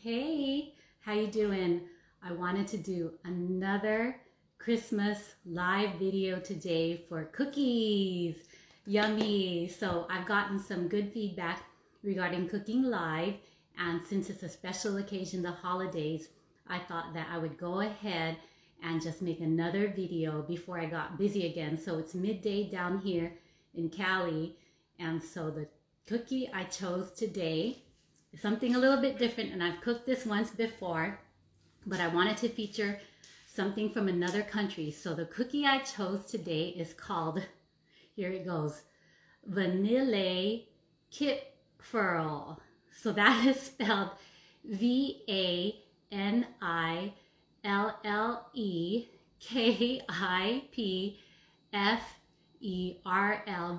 Hey, how you doing? I wanted to do another Christmas live video today for cookies. Yummy. So I've gotten some good feedback regarding cooking live, and since it's a special occasion, the holidays, I thought that I would go ahead and just make another video before I got busy again. So it's midday down here in Cali, and so the cookie I chose today is something a little bit different, and I've cooked this once before, but I wanted to feature something from another country. So the cookie I chose today is called, here it goes, Vanillekipferl. So that is spelled Vanillekipferl,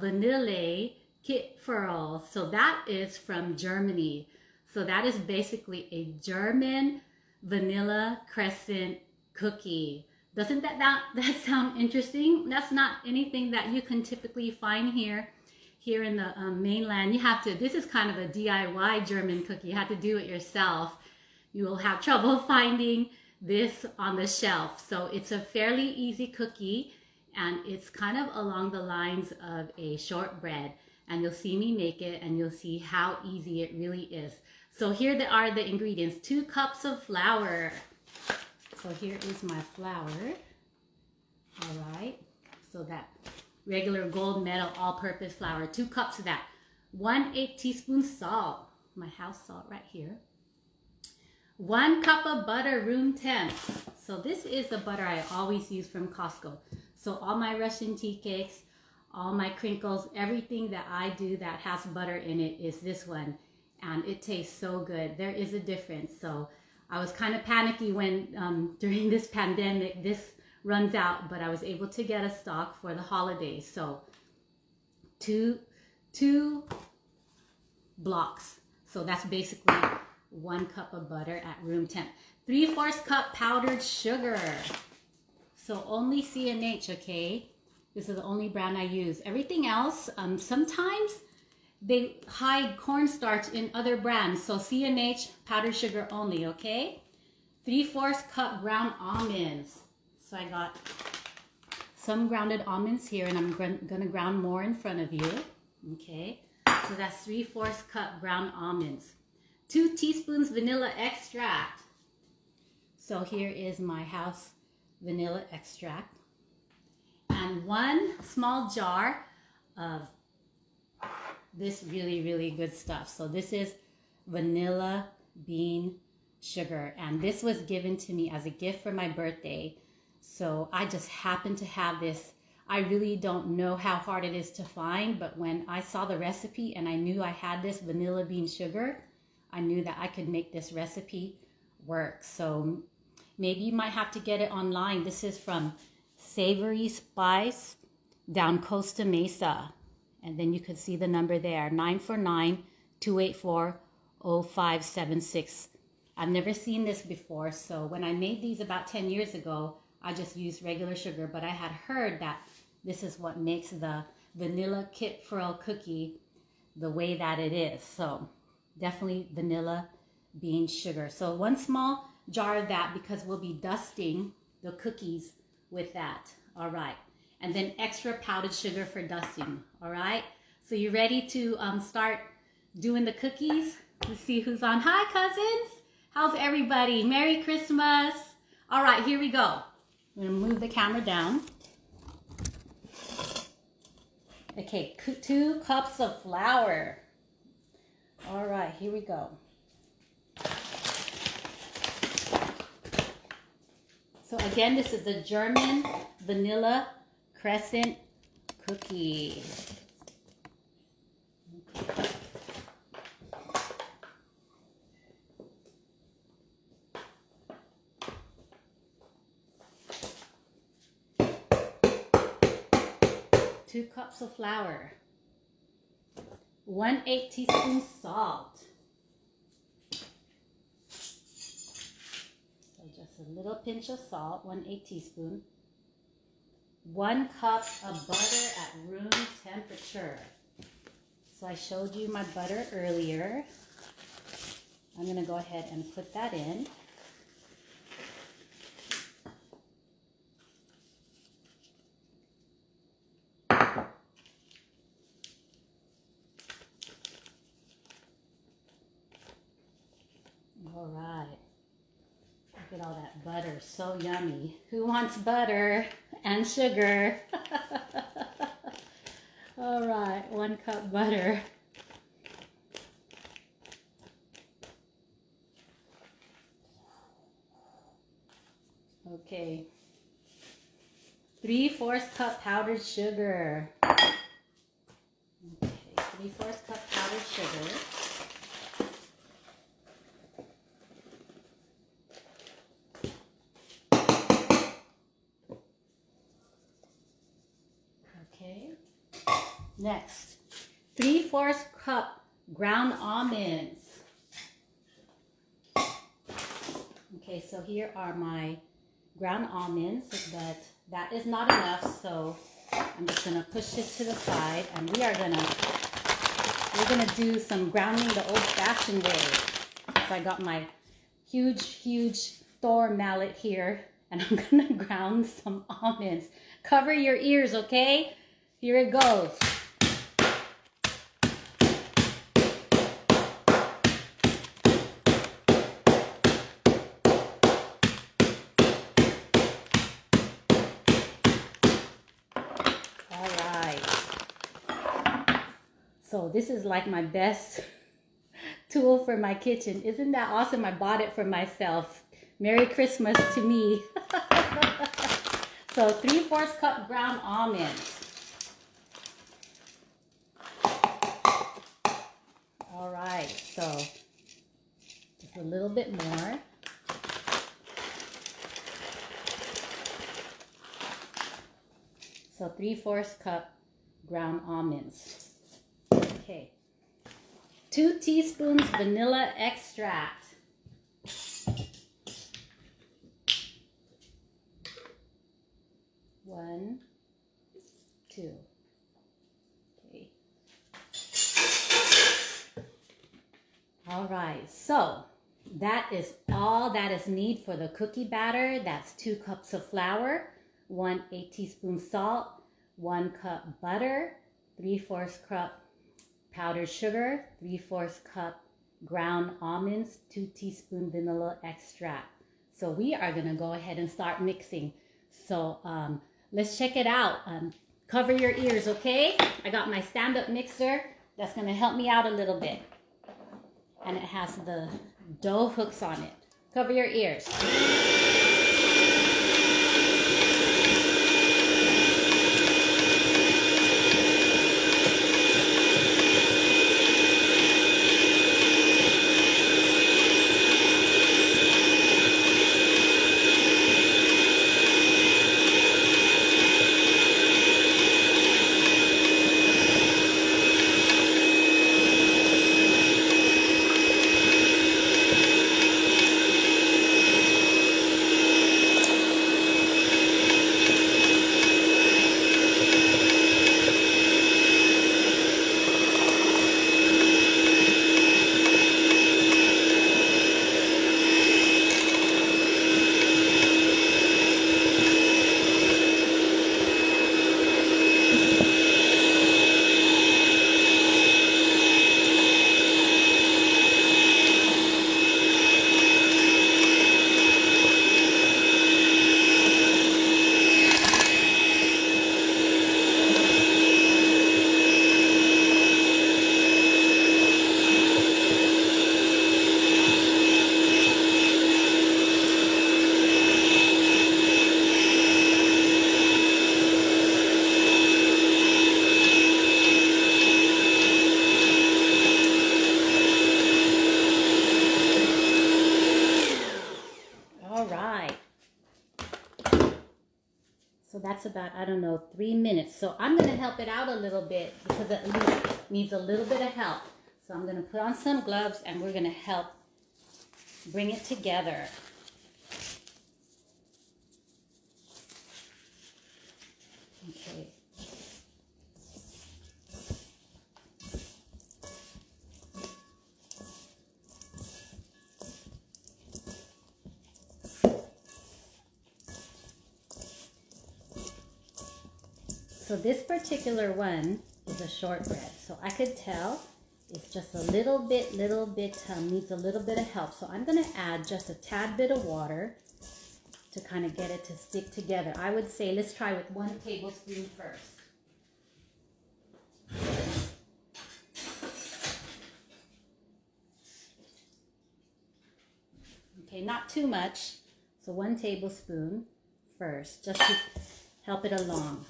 Vanillekipferl. So that is from Germany. So that is basically a German vanilla crescent cookie. Doesn't that sound interesting? That's not anything that you can typically find here in the mainland. You have to, this is kind of a DIY German cookie. You have to do it yourself. You will have trouble finding this on the shelf. So it's a fairly easy cookie, and it's kind of along the lines of a shortbread. And you'll see me make it, and you'll see how easy it really is. So here are the ingredients. 2 cups of flour. So here is my flour. All right. So that regular gold medal all-purpose flour. 2 cups of that. 1/8 teaspoon salt. My house salt right here. 1 cup of butter, room temp. So this is the butter I always use from Costco. So all my Russian tea cakes, all my crinkles, everything that I do that has butter in it is this one. And it tastes so good. There is a difference. So I was kind of panicky when during this pandemic this runs out, but I was able to get a stock for the holidays. So two blocks. So that's basically 1 cup of butter at room temp. 3/4 cup powdered sugar. So only C&H, okay? This is the only brand I use. Everything else, sometimes they hide cornstarch in other brands. So C&H, powdered sugar only, okay? 3/4 cup ground almonds. So I got some grounded almonds here, and I'm gonna ground more in front of you, okay? So that's 3/4 cup ground almonds. 2 teaspoons vanilla extract. So here is my house vanilla extract. And 1 small jar of this really good stuff. So this is vanilla bean sugar, and this was given to me as a gift for my birthday. So I just happened to have this. I really don't know how hard it is to find, but when I saw the recipe and I knew I had this vanilla bean sugar, I knew that I could make this recipe work. So maybe you might have to get it online. This is from Savory Spice down Costa Mesa. And then you could see the number there, 949-284-0576. I've never seen this before, so when I made these about 10 years ago, I just used regular sugar, but I had heard that this is what makes the Vanillekipferl cookie the way that it is. So definitely vanilla bean sugar. So 1 small jar of that, because we'll be dusting the cookies with that. All right. And then extra powdered sugar for dusting. All right. So you ready to start doing the cookies? Let's see who's on. Hi, cousins. How's everybody? Merry Christmas. All right, here we go. I'm going to move the camera down. Okay, 2 cups of flour. All right, here we go. So again, this is the German vanilla crescent cookie. Okay. Two cups of flour. 1/8 teaspoon salt. So just a little pinch of salt, 1/8 teaspoon. 1 cup of butter at room temperature. So I showed you my butter earlier. I'm going to go ahead and put that in. All right. Look at all that butter, so yummy. Who wants butter and sugar? All right, 1 cup butter. Okay. 3/4 cup powdered sugar. Okay, 3/4 cup powdered sugar. Okay. Next, 3/4 cup ground almonds. Okay, so here are my ground almonds, but that is not enough, so I'm just gonna push this to the side, and we're gonna do some grounding the old-fashioned way. So I got my huge Thor mallet here, and I'm gonna ground some almonds. Cover your ears, okay? Here it goes. So this is like my best tool for my kitchen. Isn't that awesome? I bought it for myself. Merry Christmas to me. So 3/4 cup ground almonds. All right, so just a little bit more. So 3/4 cup ground almonds. Okay, 2 teaspoons vanilla extract. 1, 2. Okay. All right, so that is all that is needed for the cookie batter. That's 2 cups of flour, 1/8 teaspoon salt, 1 cup butter, 3/4 cup powdered sugar, 3/4 cup ground almonds, 2 teaspoon vanilla extract. So we are gonna go ahead and start mixing. So let's check it out. Cover your ears, okay? I got my stand-up mixer that's gonna help me out a little bit. And it has the dough hooks on it. Cover your ears. So that's about, I don't know, 3 minutes. So I'm going to help it out a little bit because it needs a little bit of help. So I'm going to put on some gloves and we're going to help bring it together. Okay. So this particular one is a shortbread. So I could tell it's just a little bit, needs a little bit of help. So I'm gonna add just a tad bit of water to kind of get it to stick together. I would say let's try with 1 tablespoon first. Okay, not too much. So 1 tablespoon first, just to help it along.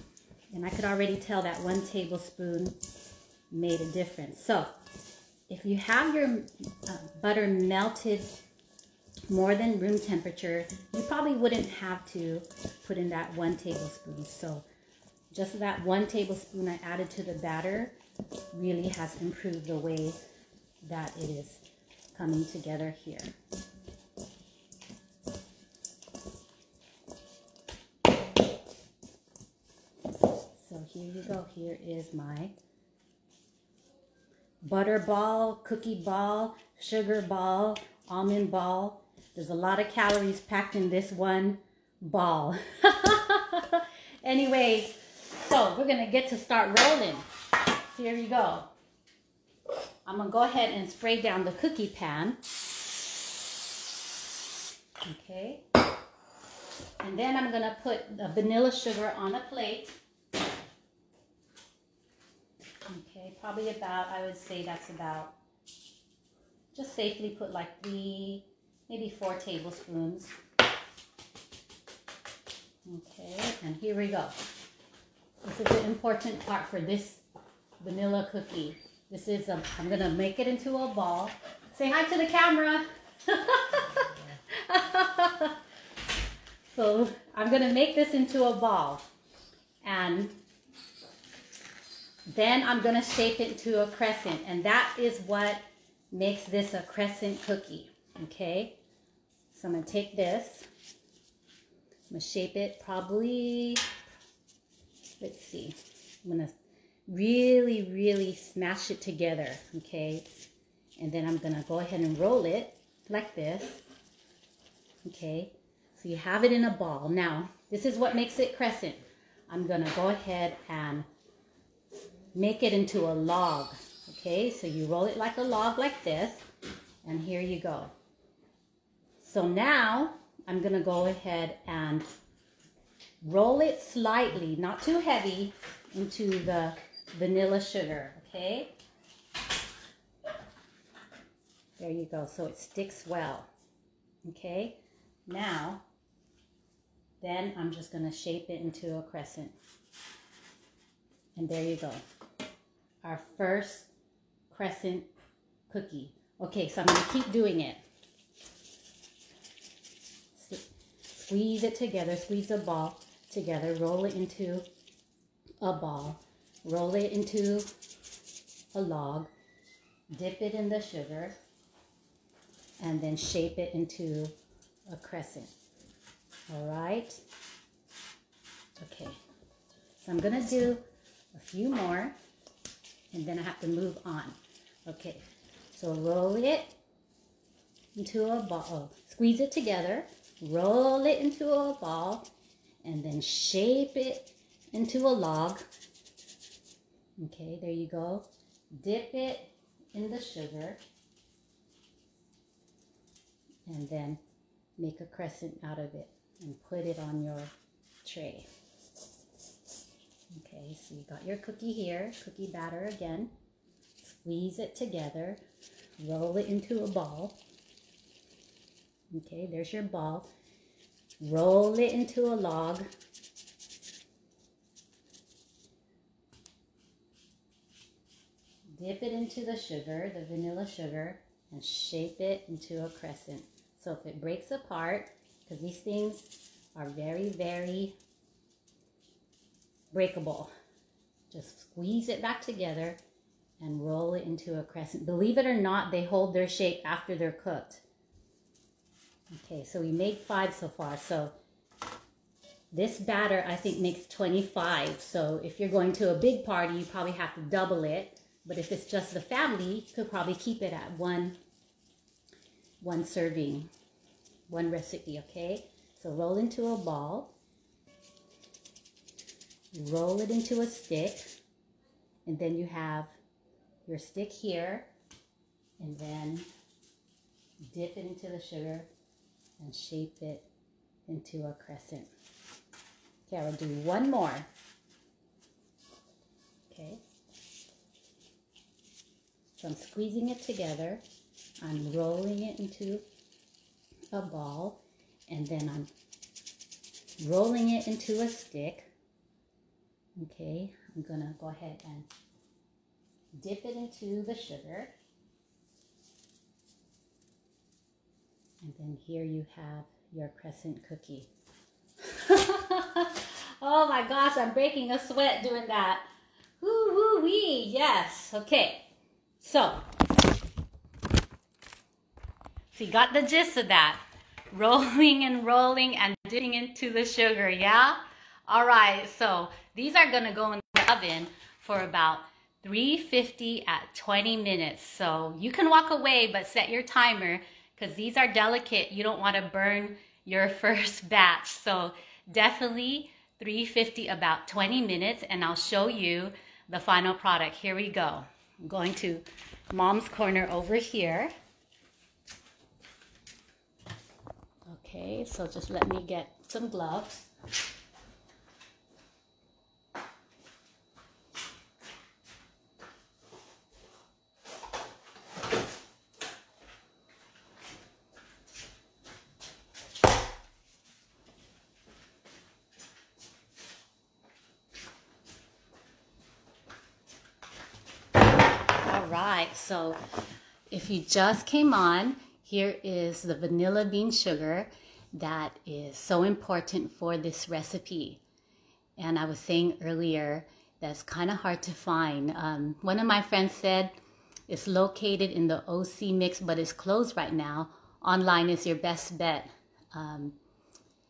And I could already tell that 1 tablespoon made a difference. So if you have your butter melted more than room temperature, you probably wouldn't have to put in that 1 tablespoon. So just that 1 tablespoon I added to the batter really has improved the way that it is coming together here. So here you go. Here is my butter ball, cookie ball, sugar ball, almond ball. There's a lot of calories packed in this one ball. Anyway, so we're going to get to start rolling. Here you go. I'm going to go ahead and spray down the cookie pan. Okay. And then I'm going to put the vanilla sugar on a plate. Okay, probably about, I would say that's about, just safely put like 3, maybe 4 tablespoons. Okay, and here we go. This is the important part for this vanilla cookie. This is, I'm gonna make it into a ball. Say hi to the camera. So I'm gonna make this into a ball. And then I'm going to shape it into a crescent, and that is what makes this a crescent cookie, okay? So I'm going to take this, I'm going to shape it probably, let's see, I'm going to really smash it together, okay? And then I'm going to go ahead and roll it like this, okay? So you have it in a ball. Now, this is what makes it crescent. I'm going to go ahead and make it into a log, okay? So you roll it like a log like this, and here you go. So now I'm gonna go ahead and roll it slightly, not too heavy, into the vanilla sugar, okay? There you go, so it sticks well, okay? Now, then I'm just gonna shape it into a crescent. And there you go. Our first crescent cookie. Okay, so I'm going to keep doing it. Squeeze it together, squeeze the ball together, roll it into a ball, roll it into a log, dip it in the sugar, and then shape it into a crescent. All right? Okay, so I'm going to do a few more, and then I have to move on. Okay, so roll it into a ball, squeeze it together, roll it into a ball, and then shape it into a log. Okay, there you go. Dip it in the sugar, and then make a crescent out of it and put it on your tray. Okay, so you got your cookie here, cookie batter again. Squeeze it together, roll it into a ball. Okay, there's your ball. Roll it into a log. Dip it into the sugar, the vanilla sugar, and shape it into a crescent. So if it breaks apart, because these things are very breakable, just squeeze it back together and roll it into a crescent. Believe it or not, they hold their shape after they're cooked. Okay, so we made 5 so far. So this batter, I think, makes 25. So if you're going to a big party, you probably have to double it. But if it's just the family, you could probably keep it at one serving, one recipe, okay? So roll into a ball. roll it into a stick, and then you have your stick here, and then dip it into the sugar and shape it into a crescent. Okay, I will do one more. Okay. So I'm squeezing it together. I'm rolling it into a ball, and then I'm rolling it into a stick. Okay, I'm gonna go ahead and dip it into the sugar. And then here you have your crescent cookie. Oh my gosh, I'm breaking a sweat doing that. Woo woo wee, yes. Okay, so you got the gist of that. Rolling and rolling and dipping into the sugar, yeah? All right, so these are gonna go in the oven for about 350 at 20 minutes. So you can walk away, but set your timer because these are delicate. You don't want to burn your first batch. So definitely 350 about 20 minutes, and I'll show you the final product. Here we go. I'm going to Mom's Corner over here. Okay, so just let me get some gloves. Alright, so if you just came on, here is the vanilla bean sugar that is so important for this recipe. And I was saying earlier, that's kind of hard to find. One of my friends said it's located in the OC mix, but it's closed right now. Online is your best bet.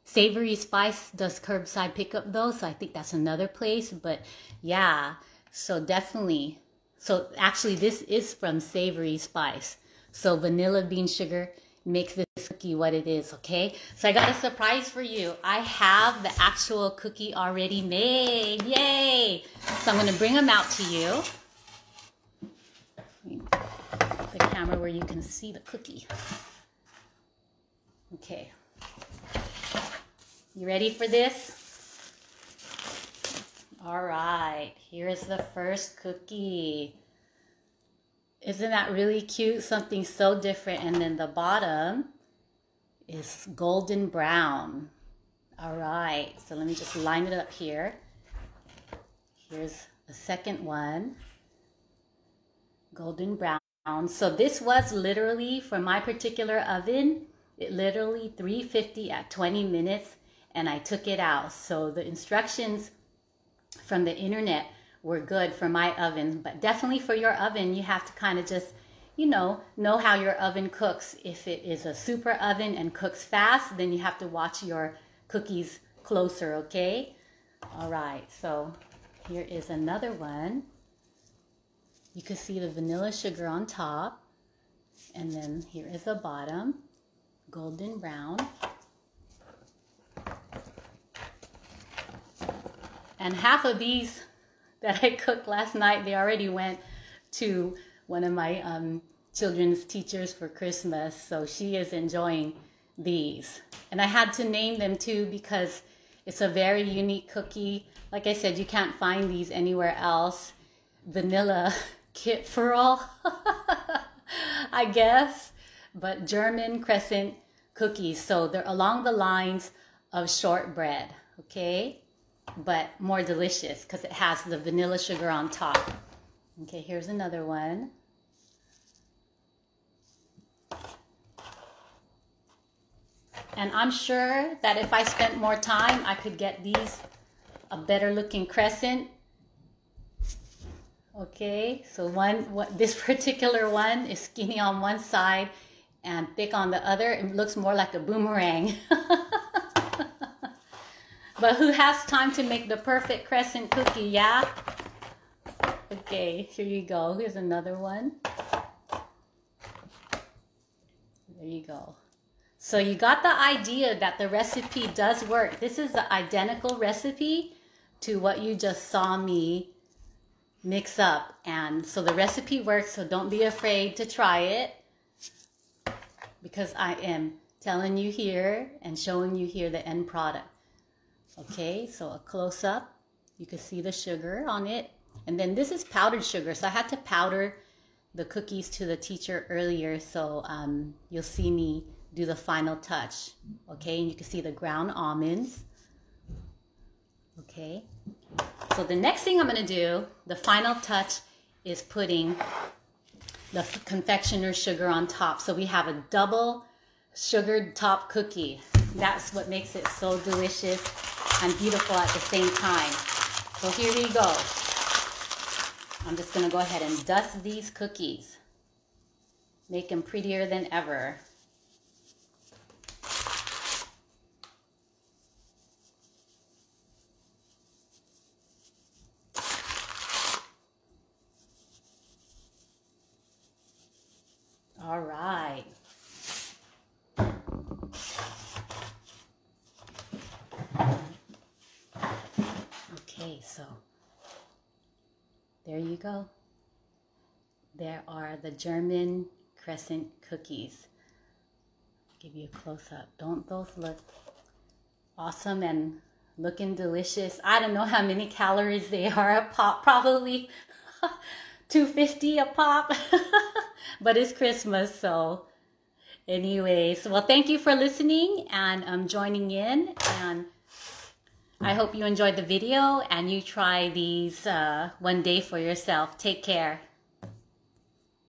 Savory Spice does curbside pickup though, so I think that's another place. But yeah, so definitely. So actually this is from Savory Spice. So vanilla bean sugar makes this cookie what it is, okay? So I got a surprise for you. I have the actual cookie already made, yay! So I'm gonna bring them out to you. The camera where you can see the cookie. Okay. You ready for this? All right, here's the first cookie. Isn't that really cute? Something so different. And then the bottom is golden brown. All right, so let me just line it up here. Here's the second one, golden brown. So this was literally, for my particular oven, it literally 350 at 20 minutes, and I took it out. So the instructions from the internet were good for my oven, but definitely for your oven, you have to kind of just, you know how your oven cooks. If it is a super oven and cooks fast, then you have to watch your cookies closer, okay? All right, so here is another one. You can see the vanilla sugar on top, and then here is the bottom, golden brown. And half of these that I cooked last night, they already went to one of my children's teachers for Christmas. So she is enjoying these. And I had to name them too because it's a very unique cookie. Like I said, you can't find these anywhere else. Vanillekipferl, I guess. But German crescent cookies. So they're along the lines of shortbread, okay? But more delicious because it has the vanilla sugar on top. Okay, here's another one. And I'm sure that if I spent more time, I could get these a better looking crescent. Okay, so this particular one is skinny on one side and thick on the other. It looks more like a boomerang. But who has time to make the perfect crescent cookie, yeah? Okay, here you go. Here's another one. There you go. So you got the idea that the recipe does work. This is the identical recipe to what you just saw me mix up. And so the recipe works, so don't be afraid to try it, because I am telling you here and showing you here the end product. Okay, so a close up, you can see the sugar on it. And then this is powdered sugar, so I had to powder the cookies to the teacher earlier, so you'll see me do the final touch. Okay, and you can see the ground almonds. Okay, so the next thing I'm going to do, the final touch, is putting the confectioner's sugar on top. So we have a double sugared top cookie. That's what makes it so delicious and beautiful at the same time. So here we go. I'm just going to go ahead and dust these cookies. Make them prettier than ever. All right. Okay, so there you go. There are the German crescent cookies. Give you a close-up. Don't those look awesome and looking delicious? I don't know how many calories they are a pop, probably 250 a pop. But it's Christmas, so anyways. Well, thank you for listening and joining in. And I hope you enjoyed the video and you try these one day for yourself. Take care.